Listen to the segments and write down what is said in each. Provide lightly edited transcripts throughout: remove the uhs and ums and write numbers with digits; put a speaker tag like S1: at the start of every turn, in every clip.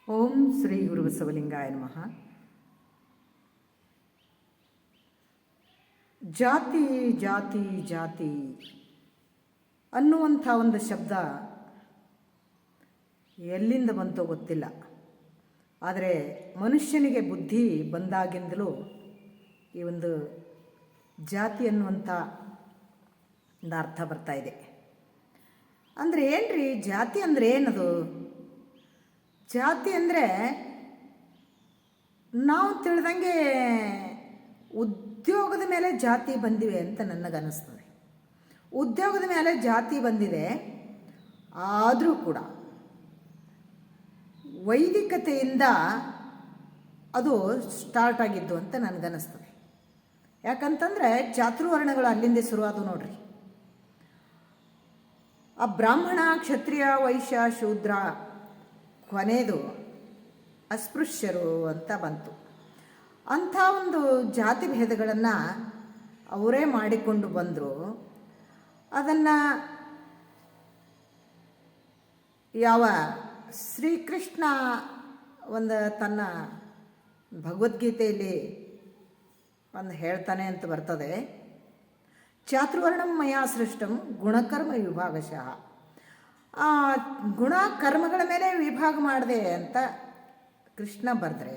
S1: ಓಂ ಶ್ರೀ ಗುರು ಬಸವಲಿಂಗಾಯ ನಮಃ. ಜಾತಿ ಜಾತಿ ಜಾತಿ ಅನ್ನುವಂಥ ಒಂದು ಶಬ್ದ ಎಲ್ಲಿಂದ ಬಂತೋ ಗೊತ್ತಿಲ್ಲ. ಆದರೆ ಮನುಷ್ಯನಿಗೆ ಬುದ್ಧಿ ಬಂದಾಗಿಂದಲೂ ಈ ಒಂದು ಜಾತಿ ಅನ್ನುವಂಥ ಒಂದು ಅರ್ಥ ಬರ್ತಾ ಇದೆ. ಅಂದರೆ ಏನ್ರಿ ಜಾತಿ ಅಂದರೆ ಏನದು? ಜಾತಿ ಅಂದರೆ ನಾವು ತಿಳಿದಂಗೆ ಉದ್ಯೋಗದ ಮೇಲೆ ಜಾತಿ ಬಂದಿವೆ ಅಂತ ನನಗನ್ನಿಸ್ತದೆ. ಉದ್ಯೋಗದ ಮೇಲೆ ಜಾತಿ ಬಂದಿದೆ, ಆದರೂ ಕೂಡ ವೈದಿಕತೆಯಿಂದ ಅದು ಸ್ಟಾರ್ಟ್ ಆಗಿದ್ದು ಅಂತ ನನಗನ್ನಿಸ್ತದೆ. ಯಾಕಂತಂದರೆ ಚಾತುರ್ವರ್ಣಗಳು ಅಲ್ಲಿಂದ ಶುರುವಾದವು ನೋಡ್ರಿ. ಆ ಬ್ರಾಹ್ಮಣ, ಕ್ಷತ್ರಿಯ, ವೈಶ್ಯ, ಶೂದ್ರ, ಕೊನೆಯದು ಅಸ್ಪೃಶ್ಯರು ಅಂತ ಬಂತು. ಅಂಥ ಒಂದು ಜಾತಿ ಭೇದಗಳನ್ನು ಅವರೇ ಮಾಡಿಕೊಂಡು ಬಂದರು. ಅದನ್ನು ಯಾವ ಶ್ರೀಕೃಷ್ಣ ಒಂದು ತನ್ನ ಭಗವದ್ಗೀತೆಯಲ್ಲಿ ಒಂದು ಹೇಳ್ತಾನೆ ಅಂತ ಬರ್ತದೆ, ಚಾತುರ್ವರ್ಣಂ ಮಯಾ ಸೃಷ್ಟಂ ಗುಣಕರ್ಮ ವಿಭಾಗಶಃ. ಆ ಗುಣ ಕರ್ಮಗಳ ಮೇಲೆ ವಿಭಾಗ ಮಾಡಿದೆ ಅಂತ ಕೃಷ್ಣ ಬರೆದ್ರೆ,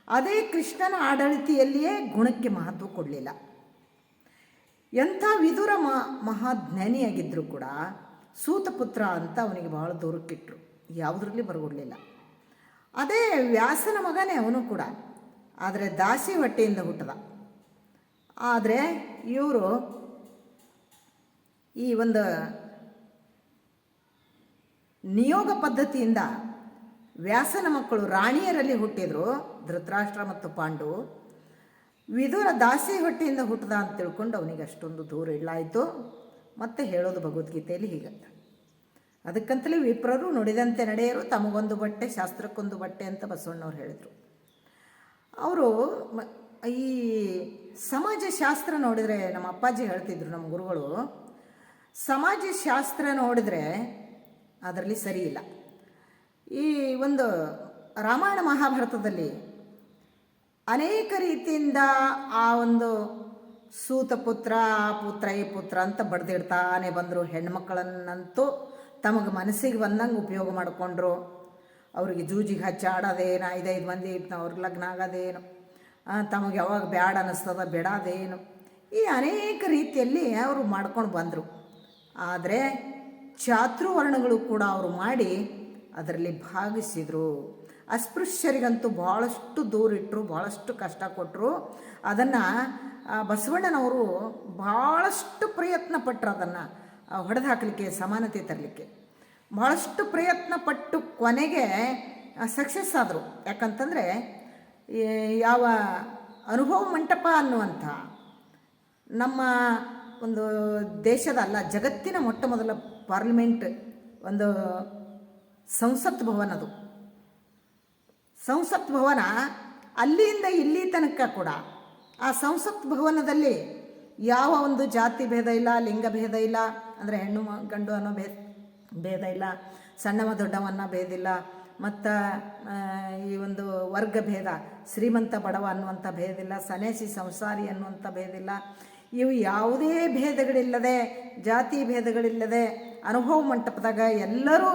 S1: ಅದೇ ಕೃಷ್ಣನ ಆಡಳಿತಿಯಲ್ಲಿಯೇ ಗುಣಕ್ಕೆ ಮಹತ್ವ ಕೊಡಲಿಲ್ಲ. ಎಂಥ ವಿದುರ ಮಹಾಜ್ಞಾನಿಯಾಗಿದ್ದರೂ ಕೂಡ ಸೂತಪುತ್ರ ಅಂತ ಅವನಿಗೆ ಬಹಳ ದೂರಕ್ಕಿಟ್ರು, ಯಾವುದರಲ್ಲಿ ಬರಗೊಡಲಿಲ್ಲ. ಅದೇ ವ್ಯಾಸನ ಮಗನೇ ಅವನು ಕೂಡ, ಆದರೆ ದಾಸಿ ಹೊಟ್ಟೆಯಿಂದ ಹುಟ್ಟದ. ಆದರೆ ಇವರು ಈ ಒಂದು ನಿಯೋಗ ಪದ್ಧತಿಯಿಂದ ವ್ಯಾಸನ ಮಕ್ಕಳು ರಾಣಿಯರಲ್ಲಿ ಹುಟ್ಟಿದರು, ಧೃತರಾಷ್ಟ್ರ ಮತ್ತು ಪಾಂಡು. ವಿದುರ ದಾಸಿ ಹೊಟ್ಟೆಯಿಂದ ಹುಟ್ಟದ ಅಂತ ತಿಳ್ಕೊಂಡು ಅವನಿಗೆ ಅಷ್ಟೊಂದು ದೂರ ಇಳ್ಳಾಯಿತು. ಮತ್ತೆ ಹೇಳೋದು ಭಗವದ್ಗೀತೆಯಲ್ಲಿ ಹೀಗಂತ, ಅದಕ್ಕಂತಲೇ ವಿಪ್ರರು ನುಡಿದಂತೆ ನಡೆಯರು, ತಮಗೊಂದು ಬಟ್ಟೆ ಶಾಸ್ತ್ರಕ್ಕೊಂದು ಬಟ್ಟೆ ಅಂತ ಬಸವಣ್ಣವ್ರು ಹೇಳಿದರು. ಅವರು ಈ ಸಮಾಜಶಾಸ್ತ್ರ ನೋಡಿದರೆ, ನಮ್ಮ ಅಪ್ಪಾಜಿ ಹೇಳ್ತಿದ್ರು, ನಮ್ಮ ಗುರುಗಳು, ಸಮಾಜಶಾಸ್ತ್ರ ನೋಡಿದರೆ ಅದರಲ್ಲಿ ಸರಿ ಇಲ್ಲ. ಈ ಒಂದು ರಾಮಾಯಣ ಮಹಾಭಾರತದಲ್ಲಿ ಅನೇಕ ರೀತಿಯಿಂದ ಆ ಒಂದು ಸೂತ ಪುತ್ರ, ಆ ಪುತ್ರ, ಈ ಪುತ್ರ ಅಂತ ಬಡ್ದಿಡ್ತಾನೆ ಬಂದರು. ಹೆಣ್ಮಕ್ಳನ್ನಂತೂ ತಮಗೆ ಮನಸ್ಸಿಗೆ ಬಂದಂಗೆ ಉಪಯೋಗ ಮಾಡಿಕೊಂಡ್ರು. ಅವ್ರಿಗೆ ಜೂಜಿಗೆ ಹಚ್ಚಿ ಆಡೋದೇನು, 5 ಮಂದಿ ಅವ್ರಿಗೆ ಲಗ್ನ ಆಗೋದೇನು, ತಮಗೆ ಯಾವಾಗ ಬ್ಯಾಡ ಅನ್ನಿಸ್ತದ ಬಿಡೋದೇನು, ಈ ಅನೇಕ ರೀತಿಯಲ್ಲಿ ಅವರು ಮಾಡ್ಕೊಂಡು ಬಂದರು. ಆದರೆ ಚಾತುರ್ವರ್ಣಗಳು ಕೂಡ ಅವರು ಮಾಡಿ ಅದರಲ್ಲಿ ಭಾಗಿಸಿದರು. ಅಸ್ಪೃಶ್ಯರಿಗಂತೂ ಭಾಳಷ್ಟು ದೂರ ಇಟ್ಟರು, ಭಾಳಷ್ಟು ಕಷ್ಟ ಕೊಟ್ಟರು. ಅದನ್ನು ಬಸವಣ್ಣನವರು ಭಾಳಷ್ಟು ಪ್ರಯತ್ನ ಪಟ್ಟರು, ಅದನ್ನು ಹೊಡೆದು ಹಾಕಲಿಕ್ಕೆ, ಸಮಾನತೆ ತರಲಿಕ್ಕೆ ಭಾಳಷ್ಟು ಪ್ರಯತ್ನ ಪಟ್ಟು ಕೊನೆಗೆ ಸಕ್ಸಸ್ ಆದರು. ಯಾಕಂತಂದರೆ ಯಾವ ಅನುಭವ ಮಂಟಪ ಅನ್ನುವಂಥ ನಮ್ಮ ಒಂದು ದೇಶದ ಅಲ್ಲ, ಜಗತ್ತಿನ ಮೊಟ್ಟ ಮೊದಲ ಪಾರ್ಲಿಮೆಂಟ್ ಒಂದು ಸಂಸತ್ ಭವನ. ಅದು ಸಂಸತ್ ಭವನ ಅಲ್ಲಿಂದ ಇಲ್ಲಿ ತನಕ ಕೂಡ ಆ ಸಂಸತ್ ಭವನದಲ್ಲಿ ಯಾವ ಒಂದು ಜಾತಿ ಭೇದ ಇಲ್ಲ, ಲಿಂಗ ಭೇದ ಇಲ್ಲ, ಅಂದರೆ ಹೆಣ್ಣು ಗಂಡು ಅನ್ನೋ ಭೇದ ಇಲ್ಲ, ಸಣ್ಣವ ದೊಡ್ಡವನ್ನ ಭೇದ ಇಲ್ಲ, ಮತ್ತು ಈ ಒಂದು ವರ್ಗ ಭೇದ, ಶ್ರೀಮಂತ ಬಡವ ಅನ್ನುವಂಥ ಭೇದ ಇಲ್ಲ, ಸನ್ಯಾಸಿ ಸಂಸಾರಿ ಅನ್ನುವಂಥ ಭೇದ ಇಲ್ಲ. ಇವು ಯಾವುದೇ ಭೇದಗಳಿಲ್ಲದೆ, ಜಾತಿ ಭೇದಗಳಿಲ್ಲದೆ ಅನುಭವ ಮಂಟಪದಾಗ ಎಲ್ಲರೂ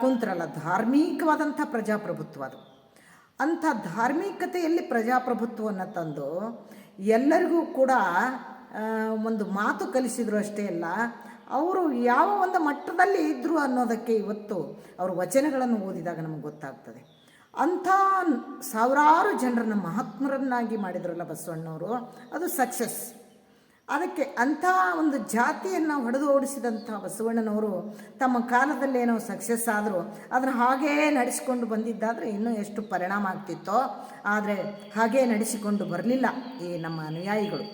S1: ಕುಂತ್ರಲ್ಲ. ಧಾರ್ಮಿಕವಾದಂಥ ಪ್ರಜಾಪ್ರಭುತ್ವ ಅದು. ಅಂಥ ಧಾರ್ಮಿಕತೆಯಲ್ಲಿ ಪ್ರಜಾಪ್ರಭುತ್ವವನ್ನು ತಂದು ಎಲ್ಲರಿಗೂ ಕೂಡ ಒಂದು ಮಾತು ಕಲಿಸಿದ್ರು ಅಷ್ಟೇ ಅಲ್ಲ, ಅವರು ಯಾವ ಒಂದು ಮಟ್ಟದಲ್ಲಿ ಇದ್ದರು ಅನ್ನೋದಕ್ಕೆ ಇವತ್ತು ಅವರು ವಚನಗಳನ್ನು ಓದಿದಾಗ ನಮಗೆ ಗೊತ್ತಾಗ್ತದೆ. ಅಂಥ ಸಾವಿರಾರು ಜನರನ್ನು ಮಹಾತ್ಮರನ್ನಾಗಿ ಮಾಡಿದ್ರಲ್ಲ ಬಸವಣ್ಣವರು, ಅದು ಸಕ್ಸಸ್. ಅದಕ್ಕೆ ಅಂಥ ಒಂದು ಜಾತಿಯನ್ನು ಹೊಡೆದು ಓಡಿಸಿದಂಥ ಬಸವಣ್ಣನವರು ತಮ್ಮ ಕಾಲದಲ್ಲೇನೋ ಸಕ್ಸಸ್ ಆದರೂ ಅದನ್ನು ಹಾಗೇ ನಡೆಸಿಕೊಂಡು ಬಂದಿದ್ದಾದರೆ ಇನ್ನೂ ಎಷ್ಟು ಪರಿಣಾಮ ಆಗ್ತಿತ್ತೋ. ಆದರೆ ಹಾಗೇ ನಡೆಸಿಕೊಂಡು ಬರಲಿಲ್ಲ ಈ ನಮ್ಮ ಅನುಯಾಯಿಗಳು.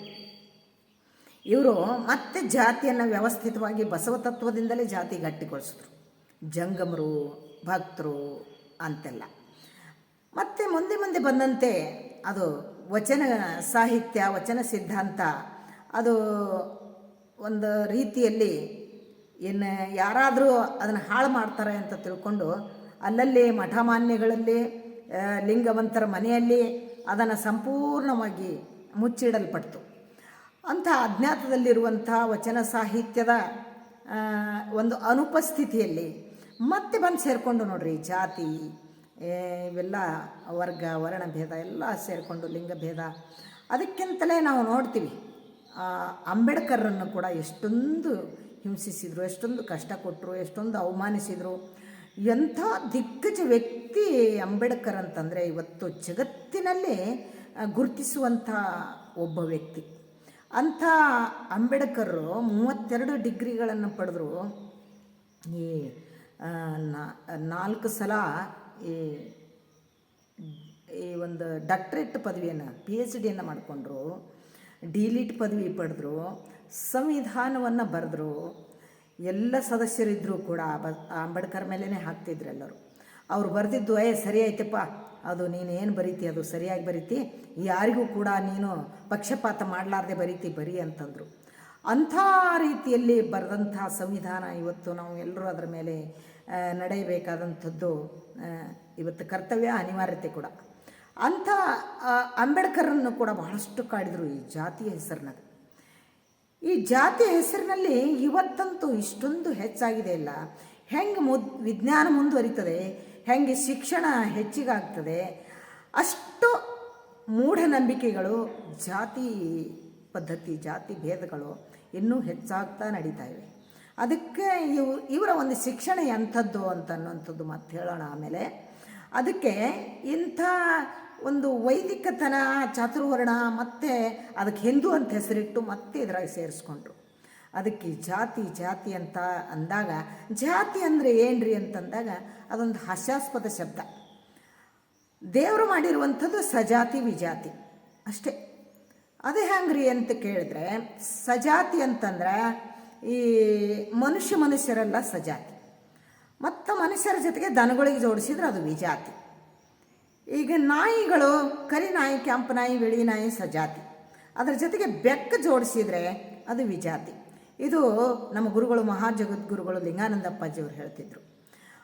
S1: ಇವರು ಮತ್ತೆ ಜಾತಿಯನ್ನು ವ್ಯವಸ್ಥಿತವಾಗಿ ಬಸವ ತತ್ವದಿಂದಲೇ ಜಾತಿ ಗಟ್ಟಿಗೊಳಿಸಿದ್ರು. ಜಂಗಮರು, ಭಕ್ತರು ಅಂತೆಲ್ಲ. ಮತ್ತು ಮುಂದೆ ಮುಂದೆ ಬಂದಂತೆ ಅದು ವಚನ ಸಾಹಿತ್ಯ, ವಚನ ಸಿದ್ಧಾಂತ ಅದು ಒಂದು ರೀತಿಯಲ್ಲಿ ಏನು ಯಾರಾದರೂ ಅದನ್ನು ಹಾಳು ಮಾಡ್ತಾರೆ ಅಂತ ತಿಳ್ಕೊಂಡು ಅಲ್ಲಲ್ಲೇ ಮಠಮಾನ್ಯಗಳಲ್ಲಿ ಲಿಂಗವಂತರ ಮನೆಯಲ್ಲಿ ಅದನ್ನು ಸಂಪೂರ್ಣವಾಗಿ ಮುಚ್ಚಿಡಲ್ಪಡ್ತು. ಅಂಥ ಅಜ್ಞಾತದಲ್ಲಿರುವಂಥ ವಚನ ಸಾಹಿತ್ಯದ ಒಂದು ಅನುಪಸ್ಥಿತಿಯಲ್ಲಿ ಮತ್ತೆ ಬಂದು ಸೇರಿಕೊಂಡು ನೋಡ್ರಿ, ಜಾತಿ ಇವೆಲ್ಲ ವರ್ಗ ವರ್ಣಭೇದ ಎಲ್ಲ ಸೇರಿಕೊಂಡು ಲಿಂಗಭೇದ. ಅದಕ್ಕಿಂತಲೇ ನಾವು ನೋಡ್ತೀವಿ ಅಂಬೇಡ್ಕರನ್ನು ಕೂಡ ಎಷ್ಟೊಂದು ಹಿಂಸಿಸಿದರು, ಎಷ್ಟೊಂದು ಕಷ್ಟ ಕೊಟ್ಟರು, ಎಷ್ಟೊಂದು ಅವಮಾನಿಸಿದರು. ಎಂಥ ದಿಗ್ಗಜ ವ್ಯಕ್ತಿ ಅಂಬೇಡ್ಕರ್ ಅಂತಂದರೆ ಇವತ್ತು ಜಗತ್ತಿನಲ್ಲೇ ಗುರುತಿಸುವಂಥ ಒಬ್ಬ ವ್ಯಕ್ತಿ. ಅಂಥ ಅಂಬೇಡ್ಕರು 32 ಡಿಗ್ರಿಗಳನ್ನು ಪಡೆದರು. ಈ 4 ಸಲ ಈ ಒಂದು ಡಾಕ್ಟ್ರೇಟ್ ಪದವಿಯನ್ನು PhD ಮಾಡಿಕೊಂಡ್ರು, ಡಿಲಿಟ್ ಪದವಿ ಪಡೆದ್ರು, ಸಂವಿಧಾನವನ್ನು ಬರೆದ್ರು. ಎಲ್ಲ ಸದಸ್ಯರಿದ್ದರೂ ಕೂಡ ಅಂಬೇಡ್ಕರ್ ಮೇಲೇ ಹಾಕ್ತಿದ್ರು ಎಲ್ಲರೂ. ಅವ್ರು ಬರೆದಿದ್ದು ಸರಿ ಆಯ್ತಪ್ಪ, ಅದು ನೀನೇನು ಬರೀತಿ ಅದು ಸರಿಯಾಗಿ ಬರೀತಿ, ಯಾರಿಗೂ ಕೂಡ ನೀನು ಪಕ್ಷಪಾತ ಮಾಡಲಾರ್ದೆ ಬರೀ ಅಂತಂದರು. ಅಂಥ ರೀತಿಯಲ್ಲಿ ಬರೆದಂಥ ಸಂವಿಧಾನ ಇವತ್ತು ನಾವು ಎಲ್ಲರೂ ಅದರ ಮೇಲೆ ನಡೆಯಬೇಕಾದಂಥದ್ದು ಇವತ್ತು ಕರ್ತವ್ಯ, ಅನಿವಾರ್ಯತೆ ಕೂಡ. ಅಂಥ ಅಂಬೇಡ್ಕರನ್ನು ಕೂಡ ಬಹಳಷ್ಟು ಕಾಡಿದರು ಈ ಜಾತಿಯ ಹೆಸರಿನಾಗ. ಈ ಜಾತಿಯ ಹೆಸರಿನಲ್ಲಿ ಇವತ್ತಂತೂ ಇಷ್ಟೊಂದು ಹೆಚ್ಚಾಗಿದೆ ಇಲ್ಲ. ಹೆಂಗೆ ವಿಜ್ಞಾನ ಮುಂದುವರಿತದೆ, ಹೆಂಗೆ ಶಿಕ್ಷಣ ಹೆಚ್ಚಿಗಾಗ್ತದೆ, ಅಷ್ಟು ಮೂಢನಂಬಿಕೆಗಳು, ಜಾತಿ ಪದ್ಧತಿ, ಜಾತಿ ಭೇದಗಳು ಇನ್ನೂ ಹೆಚ್ಚಾಗ್ತಾ ನಡೀತಾ ಇವೆ. ಅದಕ್ಕೆ ಇವರ ಒಂದು ಶಿಕ್ಷಣ ಎಂಥದ್ದು ಅನ್ನೋಂಥದ್ದು ಮತ್ತೆ ಹೇಳೋಣ ಆಮೇಲೆ. ಅದಕ್ಕೆ ಇಂಥ ಒಂದು ವೈದಿಕತನ, ಚಾತುರ್ವರ್ಣ, ಮತ್ತು ಅದಕ್ಕೆ ಹಿಂದೂ ಅಂತ ಹೆಸರಿಟ್ಟು ಮತ್ತೆ ಇದ್ರಾಗ ಸೇರಿಸ್ಕೊಂಡ್ರು. ಅದಕ್ಕೆ ಜಾತಿ ಅಂತ ಅಂದಾಗ, ಜಾತಿ ಅಂದರೆ ಏನ್ರಿ ಅಂತಂದಾಗ ಅದೊಂದು ಹಾಸ್ಯಾಸ್ಪದ ಶಬ್ದ. ದೇವರು ಮಾಡಿರುವಂಥದ್ದು ಸಜಾತಿ ವಿಜಾತಿ ಅಷ್ಟೇ. ಅದೇ ಹ್ಯಾಂಗ್ರಿ ಅಂತ ಕೇಳಿದ್ರೆ, ಸಜಾತಿ ಅಂತಂದ್ರೆ ಈ ಮನುಷ್ಯರೆಲ್ಲ ಸಜಾತಿ, ಮತ್ತು ಮನುಷ್ಯರ ಜೊತೆಗೆ ದನಗಳಿಗೆ ಜೋಡಿಸಿದ್ರೆ ಅದು ವಿಜಾತಿ. ಈಗ ನಾಯಿಗಳು, ಕರಿ ನಾಯಿ, ಕೆಂಪು ನಾಯಿ, ಬಿಳಿ ನಾಯಿ ಸಜಾತಿ, ಅದರ ಜೊತೆಗೆ ಬೆಕ್ಕು ಜೋಡಿಸಿದರೆ ಅದು ವಿಜಾತಿ. ಇದು ನಮ್ಮ ಗುರುಗಳು, ಮಹಾಜಗದ್ಗುರುಗಳು ಲಿಂಗಾನಂದಪ್ಪಾಜಿಯವರು ಹೇಳ್ತಿದ್ರು.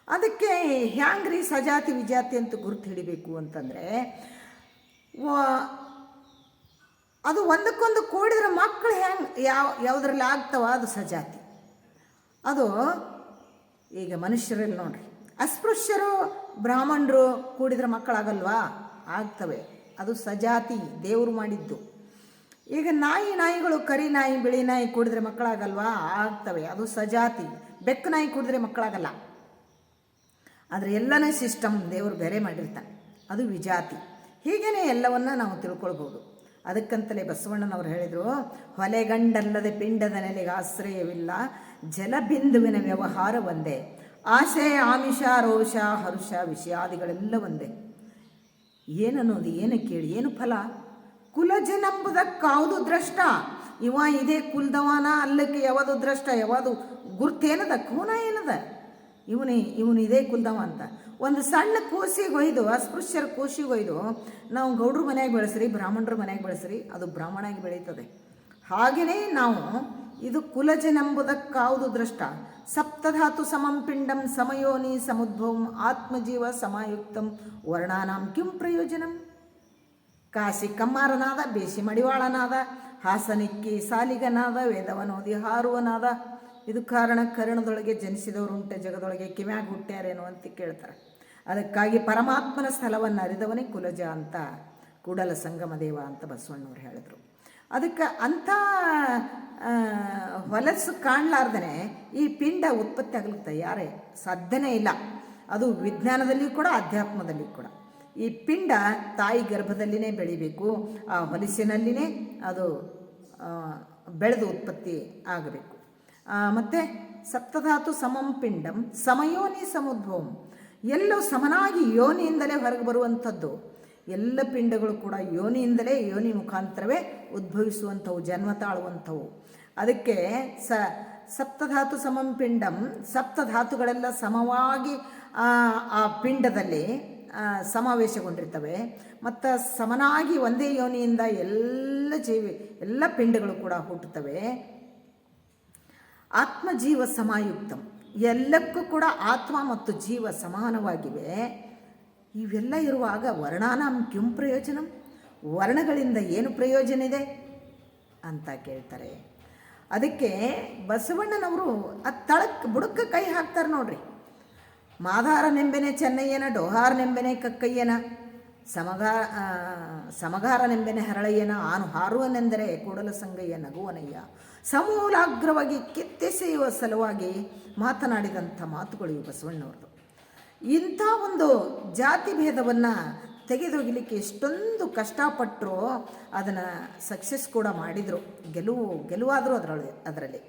S1: ಅದಕ್ಕೆ ಹ್ಯಾಂಗ್ರಿ ಸಜಾತಿ ವಿಜಾತಿ ಅಂತ ಗುರುತು ಹಿಡಿಬೇಕು ಅಂತಂದರೆ, ಅದು ಒಂದಕ್ಕೊಂದು ಕೂಡಿದ್ರೆ ಮಕ್ಕಳು ಯಾವುದ್ರಲ್ಲಿ ಆಗ್ತವ ಅದು ಸಜಾತಿ. ಅದು ಈಗ ಮನುಷ್ಯರಲ್ಲಿ ನೋಡ್ರಿ, ಅಸ್ಪೃಶ್ಯರು ಬ್ರಾಹ್ಮಣರು ಕೂಡಿದ್ರೆ ಮಕ್ಕಳಾಗಲ್ವಾ? ಆಗ್ತವೆ, ಅದು ಸಜಾತಿ, ದೇವರು ಮಾಡಿದ್ದು. ಈಗ ನಾಯಿಗಳು, ಕರಿ ನಾಯಿ, ಬಿಳಿ ನಾಯಿ ಕೂಡಿದ್ರೆ ಮಕ್ಕಳಾಗಲ್ವಾ? ಆಗ್ತವೆ, ಅದು ಸಜಾತಿ. ಬೆಕ್ಕು ನಾಯಿ ಕೂಡಿದ್ರೆ ಮಕ್ಕಳಾಗಲ್ಲ. ಆದರೆ ಎಲ್ಲನೇ ಸಿಸ್ಟಮ್ ದೇವರು ಬೇರೆ ಮಾಡಿರ್ತಾನೆ, ಅದು ವಿಜಾತಿ. ಹೀಗೇ ಎಲ್ಲವನ್ನ ನಾವು ತಿಳ್ಕೊಳ್ಬೋದು. ಅದಕ್ಕಂತಲೇ ಬಸವಣ್ಣನವರು ಹೇಳಿದರು, ಹೊಲೆಗಂಡಲ್ಲದೆ ಪಿಂಡದ ನೆಲೆಗೆ ಆಶ್ರಯವಿಲ್ಲ, ಜಲಬಿಂದುವಿನ ವ್ಯವಹಾರ ಒಂದೇ, ಆಸೆ ಆಮಿಷ ರೋಷ ಹರುಷ ವಿಷಯಾದಿಗಳೆಲ್ಲ ಒಂದೇ. ಏನನ್ನೋದು, ಏನು ಕೇಳಿ, ಏನು ಫಲ? ಕುಲಜನೆಂಬುದಕ್ಕಾವುದು ದ್ರಷ್ಟ, ಇವ ಇದೇ ಕುಲ್ದವನ, ಅಲ್ಲಕ್ಕೆ ಯಾವುದು ದ್ರಷ್ಟ, ಯಾವುದು ಗುರ್ತೇನದ, ಕೋನ ಏನದ, ಇವನು ಇದೇ ಕುಲ್ದವ ಅಂತ. ಒಂದು ಸಣ್ಣ ಕೂಸಿಗೆ ಒಯ್ದು, ಅಸ್ಪೃಶ್ಯರ ಕೂಸಿಗೆ ಒಯ್ದು ನಾವು ಗೌಡ್ರ ಮನೆಯಾಗಿ ಬೆಳೆಸ್ರಿ, ಬ್ರಾಹ್ಮಣರ ಮನೆಯಾಗಿ ಬೆಳೆಸ್ರಿ, ಅದು ಬ್ರಾಹ್ಮಣಾಗಿ ಬೆಳೀತದೆ. ಹಾಗೆಯೇ ನಾವು ಇದು ಕುಲಜನೆಂಬುದಕ್ಕಾವುದು ದೃಷ್ಟ, ಸಪ್ತಧಾತು ಸಮಂ ಪಿಂಡಂ ಸಮಯೋನಿ ಸಮುದ್ಭವಂ ಆತ್ಮಜೀವ ಸಮಾಯುಕ್ತಂ ವರ್ಣಾನಾಂ ಕಿಂ ಪ್ರಯೋಜನಂ. ಕಾಶಿ ಕಮ್ಮಾರನಾದ, ಬೇಸಿ ಮಡಿವಾಳನಾದ, ಹಾಸನಿಕ್ಕಿ ಸಾಲಿಗನಾದ, ವೇದವನೋದಿ ಹಾರುವನಾದ, ಇದು ಕಾರಣ ಕರ್ಣದೊಳಗೆ ಜನಿಸಿದವರುಂಟೆ ಜಗದೊಳಗೆ ಕಿವ್ಯಾಗ ಹುಟ್ಟ್ಯಾರೇನೋ ಅಂತ ಕೇಳ್ತಾರೆ. ಅದಕ್ಕಾಗಿ ಪರಮಾತ್ಮನ ಸ್ಥಳವನ್ನು ಅರಿದವನೇ ಕುಲಜ ಅಂತ ಕೂಡಲ ಸಂಗಮ ದೇವ ಅಂತ ಬಸವಣ್ಣವ್ರು ಹೇಳಿದರು. ಅದಕ್ಕೆ ಅಂಥ ಹೊಲಸು ಕಾಣಲಾರ್ದೇ ಈ ಪಿಂಡ ಉತ್ಪತ್ತಿ ಆಗಲಿಕ್ಕೆ ತಯಾರೇ ಸಾಧ್ಯನೇ ಇಲ್ಲ. ಅದು ವಿಜ್ಞಾನದಲ್ಲಿಯೂ ಕೂಡ, ಅಧ್ಯಾತ್ಮದಲ್ಲಿಯೂ ಕೂಡ. ಈ ಪಿಂಡ ತಾಯಿ ಗರ್ಭದಲ್ಲಿನೇ ಬೆಳಿಬೇಕು, ಆ ಹೊಲಸಿನಲ್ಲಿನೇ ಅದು ಬೆಳೆದು ಉತ್ಪತ್ತಿ ಆಗಬೇಕು. ಮತ್ತು ಸಪ್ತಧಾತು ಸಮಂ ಪಿಂಡಂ ಸಮಯೋನಿ ಸಮುದ್ಭವಂ, ಎಲ್ಲವೂ ಸಮನಾಗಿ ಯೋನಿಯಿಂದಲೇ ಹೊರಗೆ ಬರುವಂಥದ್ದು. ಎಲ್ಲ ಪಿಂಡಗಳು ಕೂಡ ಯೋನಿಯಿಂದಲೇ, ಯೋನಿ ಮುಖಾಂತರವೇ ಉದ್ಭವಿಸುವಂಥವು, ಜನ್ಮ ತಾಳುವಂಥವು. ಅದಕ್ಕೆ ಸಪ್ತಧಾತು ಸಮಂ ಪಿಂಡಂ, ಸಪ್ತಧಾತುಗಳೆಲ್ಲ ಸಮವಾಗಿ ಆ ಪಿಂಡದಲ್ಲಿ ಸಮಾವೇಶಗೊಂಡಿರ್ತವೆ. ಮತ್ತು ಸಮನಾಗಿ ಒಂದೇ ಯೋನಿಯಿಂದ ಎಲ್ಲ ಪಿಂಡಗಳು ಕೂಡ ಹುಟ್ಟುತ್ತವೆ. ಆತ್ಮಜೀವ ಸಮಾಯುಕ್ತಂ, ಎಲ್ಲಕ್ಕೂ ಕೂಡ ಆತ್ಮ ಮತ್ತು ಜೀವ ಸಮಾನವಾಗಿವೆ. ಇವೆಲ್ಲ ಇರುವಾಗ ವರ್ಣಾನಾಂ ಕಿಂ ಪ್ರಯೋಜನಂ, ವರ್ಣಗಳಿಂದ ಏನು ಪ್ರಯೋಜನ ಇದೆ ಅಂತ ಕೇಳ್ತಾರೆ. ಅದಕ್ಕೆ ಬಸವಣ್ಣನವರು ಆ ತಳಕ್ಕೆ ಬುಡಕ್ಕೆ ಕೈ ಹಾಕ್ತಾರೆ ನೋಡ್ರಿ. ಮಾಧಾರನೆಂಬೆನೆ ಚೆನ್ನಯ್ಯನ, ಡೋಹಾರನೆಂಬೆನೆ ಕಕ್ಕಯ್ಯನ, ಸಮಗಾರನೆಂಬೆನೆ ಹರಳಯ್ಯನ, ಆನು ಹಾರುವನೆಂದರೆ ಕೂಡಲ ಸಂಗಯ್ಯ ನಗುವನಯ್ಯ. ಸಮೂಲಾಗ್ರವಾಗಿ ಕಿತ್ತೆಸೆಯುವ ಸಲುವಾಗಿ ಮಾತನಾಡಿದಂಥ ಮಾತುಗಳು ಇವು ಬಸವಣ್ಣವ್ರದ್ದು. ಇಂಥ ಒಂದು ಜಾತಿ ಭೇದವನ್ನು ತೆಗೆದೊಗಿಲಿಕ್ಕೆ ಎಷ್ಟೊಂದು ಕಷ್ಟಪಟ್ಟರು, ಅದನ್ನು ಸಕ್ಸಸ್ ಕೂಡ ಮಾಡಿದರು, ಗೆಲುವಾದರೂ ಅದರಲ್ಲಿ.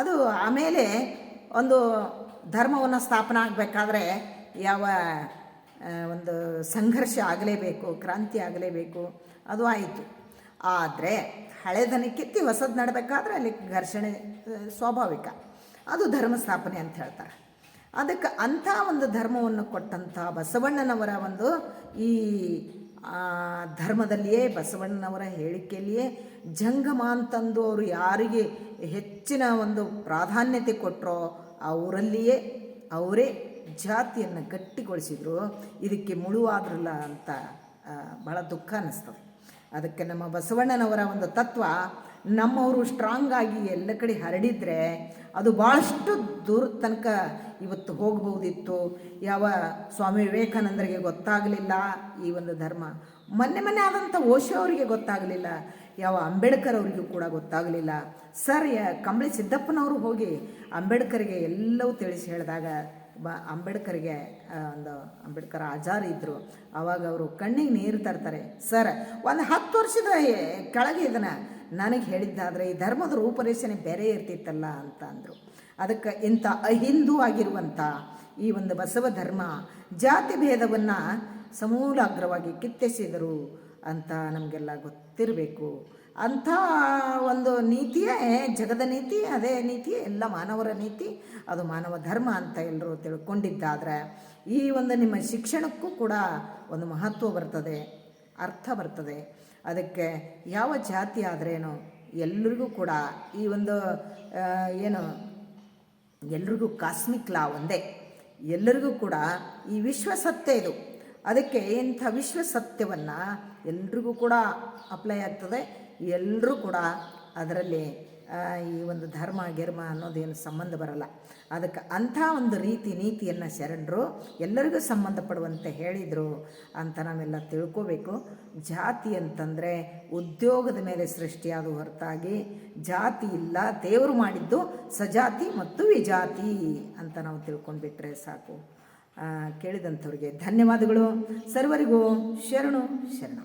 S1: ಅದು ಆಮೇಲೆ ಒಂದು ಧರ್ಮವನ್ನು ಸ್ಥಾಪನೆ ಆಗಬೇಕಾದ್ರೆ ಯಾವ ಒಂದು ಸಂಘರ್ಷ ಆಗಲೇಬೇಕು, ಕ್ರಾಂತಿ ಆಗಲೇಬೇಕು, ಅದು ಆಯಿತು. ಆದರೆ ಹಳೆದನ್ನು ಕಿತ್ತಿ ಹೊಸದು ನಡಬೇಕಾದ್ರೆ ಅಲ್ಲಿ ಘರ್ಷಣೆ ಸ್ವಾಭಾವಿಕ, ಅದು ಧರ್ಮ ಸ್ಥಾಪನೆ ಅಂತ ಹೇಳ್ತಾರೆ. ಅದಕ್ಕೆ ಅಂಥ ಒಂದು ಧರ್ಮವನ್ನು ಕೊಟ್ಟಂಥ ಬಸವಣ್ಣನವರ ಒಂದು ಈ ಧರ್ಮದಲ್ಲಿಯೇ, ಬಸವಣ್ಣನವರ ಹೇಳಿಕೆಯಲ್ಲಿಯೇ ಜಂಗಮ ಅಂತಂದು ಅವರು ಯಾರಿಗೆ ಹೆಚ್ಚಿನ ಒಂದು ಪ್ರಾಧಾನ್ಯತೆ ಕೊಟ್ಟರೋ ಅವರಲ್ಲಿಯೇ ಅವರೇ ಜಾತಿಯನ್ನು ಗಟ್ಟಿಗೊಳಿಸಿದರು. ಇದಕ್ಕೆ ಮುಳುವಾದ್ರಲ್ಲ ಅಂತ ಭಾಳ ದುಃಖ ಅನ್ನಿಸ್ತದೆ. ಅದಕ್ಕೆ ನಮ್ಮ ಬಸವಣ್ಣನವರ ಒಂದು ತತ್ವ ನಮ್ಮವರು ಸ್ಟ್ರಾಂಗ್ ಆಗಿ ಎಲ್ಲ ಕಡೆ ಹರಡಿದರೆ ಅದು ಭಾಳಷ್ಟು ದೂರದ ತನಕ ಇವತ್ತು ಹೋಗ್ಬೋದಿತ್ತು. ಯಾವ ಸ್ವಾಮಿ ವಿವೇಕಾನಂದರಿಗೆ ಗೊತ್ತಾಗಲಿಲ್ಲ ಈ ಒಂದು ಧರ್ಮ, ಮೊನ್ನೆ ಆದಂಥ ಓಶೋ ಅವರಿಗೆ ಗೊತ್ತಾಗಲಿಲ್ಲ, ಯಾವ ಅಂಬೇಡ್ಕರ್ ಅವರಿಗೂ ಕೂಡ ಗೊತ್ತಾಗಲಿಲ್ಲ. ಸರ್ ಕಂಬಳಿ ಸಿದ್ದಪ್ಪನವರು ಹೋಗಿ ಅಂಬೇಡ್ಕರ್ಗೆ ಎಲ್ಲವೂ ತಿಳಿಸಿ ಹೇಳಿದಾಗ ಅಂಬೇಡ್ಕರ್ಗೆ ಒಂದು ಅಂಬೇಡ್ಕರ್ ಆಚಾರ ಇದ್ದರು, ಆವಾಗ ಅವರು ಕಣ್ಣಿಗೆ ನೀರು ತರ್ತಾರೆ. ಸರ್ ಒಂದು 10 ವರ್ಷದ ಕೆಳಗೆ ಇದನ್ನು ನನಗೆ ಹೇಳಿದ್ದಾದರೆ ಈ ಧರ್ಮದ ರೂಪರೇಷಣೆ ಬೇರೆ ಇರ್ತಿತ್ತಲ್ಲ ಅಂತ ಅಂದರು. ಅದಕ್ಕೆ ಇಂಥ ಅಹಿಂದೂ ಆಗಿರುವಂಥ ಈ ಒಂದು ಬಸವ ಧರ್ಮ ಜಾತಿ ಭೇದವನ್ನು ಸಮೂಲಾಗ್ರವಾಗಿ ಕಿತ್ತೆಸೆದರು ಅಂತ ನಮಗೆಲ್ಲ ಗೊತ್ತಿರಬೇಕು. ಅಂಥ ಒಂದು ನೀತಿಯೇ ಜಗದ ನೀತಿ, ಅದೇ ನೀತಿ ಎಲ್ಲ ಮಾನವರ ನೀತಿ, ಅದು ಮಾನವ ಧರ್ಮ ಅಂತ ಎಲ್ಲರೂ ತಿಳ್ಕೊಂಡಿದ್ದಾದರೆ ಈ ಒಂದು ನಿಮ್ಮ ಶಿಕ್ಷಣಕ್ಕೂ ಕೂಡ ಒಂದು ಮಹತ್ವ ಬರ್ತದೆ, ಅರ್ಥ ಬರ್ತದೆ. ಅದಕ್ಕೆ ಯಾವ ಜಾತಿ ಆದ್ರೇನು ಎಲ್ರಿಗೂ ಕೂಡ ಈ ಒಂದು ಏನು ಎಲ್ರಿಗೂ ಕಾಸ್ಮಿಕ್ ಲಾ ಒಂದೇ, ಎಲ್ಲರಿಗೂ ಕೂಡ ಈ ವಿಶ್ವಸತ್ಯ ಇದು. ಅದಕ್ಕೆ ಇಂಥ ವಿಶ್ವಸತ್ಯವನ್ನು ಎಲ್ರಿಗೂ ಕೂಡ ಅಪ್ಲೈ ಆಗ್ತದೆ. ಎಲ್ಲರೂ ಕೂಡ ಅದರಲ್ಲಿ ಈ ಒಂದು ಧರ್ಮ ಗಿರ್ಮ ಅನ್ನೋದೇನು ಸಂಬಂಧ ಬರಲ್ಲ. ಅದಕ್ಕೆ ಅಂಥ ಒಂದು ನೀತಿಯನ್ನು ಶರಣರು ಎಲ್ಲರಿಗೂ ಸಂಬಂಧಪಡುವಂತೆ ಹೇಳಿದರು ಅಂತ ನಾವೆಲ್ಲ ತಿಳ್ಕೋಬೇಕು. ಜಾತಿ ಅಂತಂದರೆ ಉದ್ಯೋಗದ ಮೇಲೆ ಸೃಷ್ಟಿಯಾದ ಹೊರತಾಗಿ ಜಾತಿ ಇಲ್ಲ, ದೇವರು ಮಾಡಿದ್ದು ಸಜಾತಿ ಮತ್ತು ವಿಜಾತಿ ಅಂತ ನಾವು ತಿಳ್ಕೊಂಡ್ಬಿಟ್ರೆ ಸಾಕು. ಕೇಳಿದಂಥವ್ರಿಗೆ ಧನ್ಯವಾದಗಳು. ಸರ್ವರಿಗೂ ಶರಣು ಶರಣ.